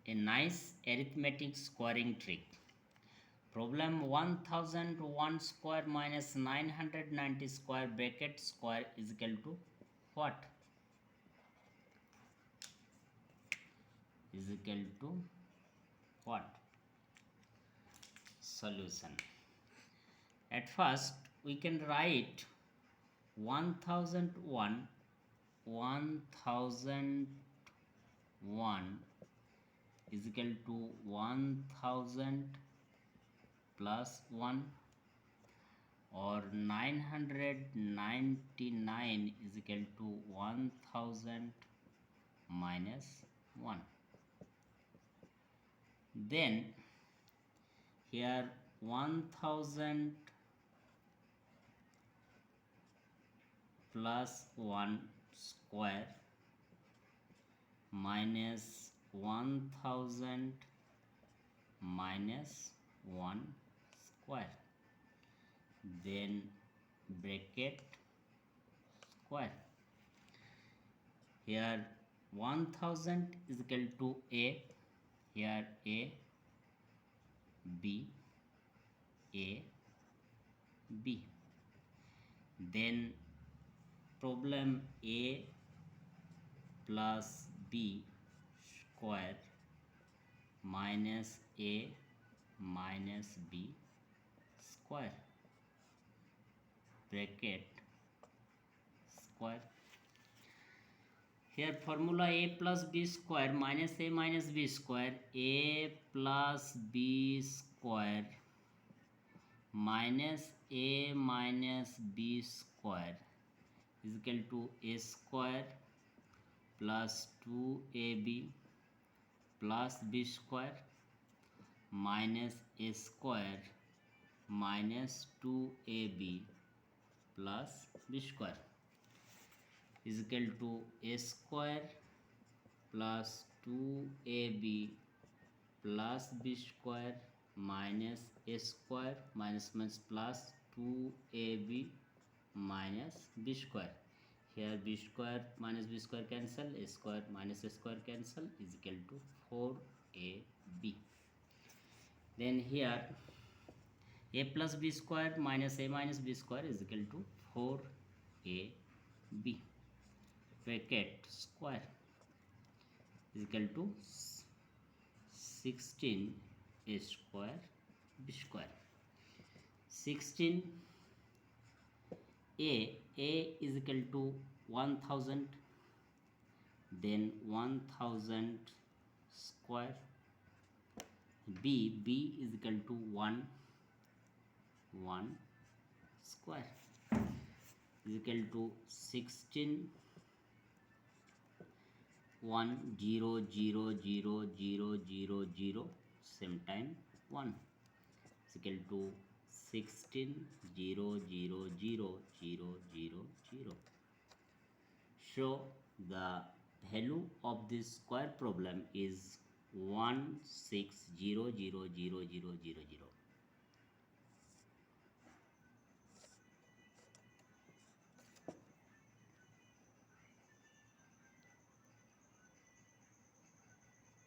a nice arithmetic squaring trick. Problem 1001 square minus 990 square bracket square is equal to what? Is equal to what? Solution. At first we can write 1001 is equal to 1000 plus 1, or 999 is equal to 1000 minus 1. Then here 1000 plus 1 square minus 1000 minus 1 square, then bracket square. Here 1000 is equal to a, here a, b, a, b. Then problem a plus b square minus a minus b square, bracket square. Here formula a plus b square minus a minus b square, a plus b square minus a minus b square is equal to a square plus 2ab plus b square minus a square minus 2ab plus b square is equal to a square plus 2ab plus b square minus a square minus plus 2ab minus b square. Here b square minus b square cancel, a square minus a square cancel, is equal to 4ab. Then here a plus b square minus a minus b square is equal to 4ab, bracket square is equal to 16 a square b square. 16 a is equal to 1000, then 1000 square. b is equal to 1 square is equal to 16 1 0 0 0 0 0 0 same time 1 is equal to 16 0 0 0 0 0 0. So the value of this square problem is 16000000.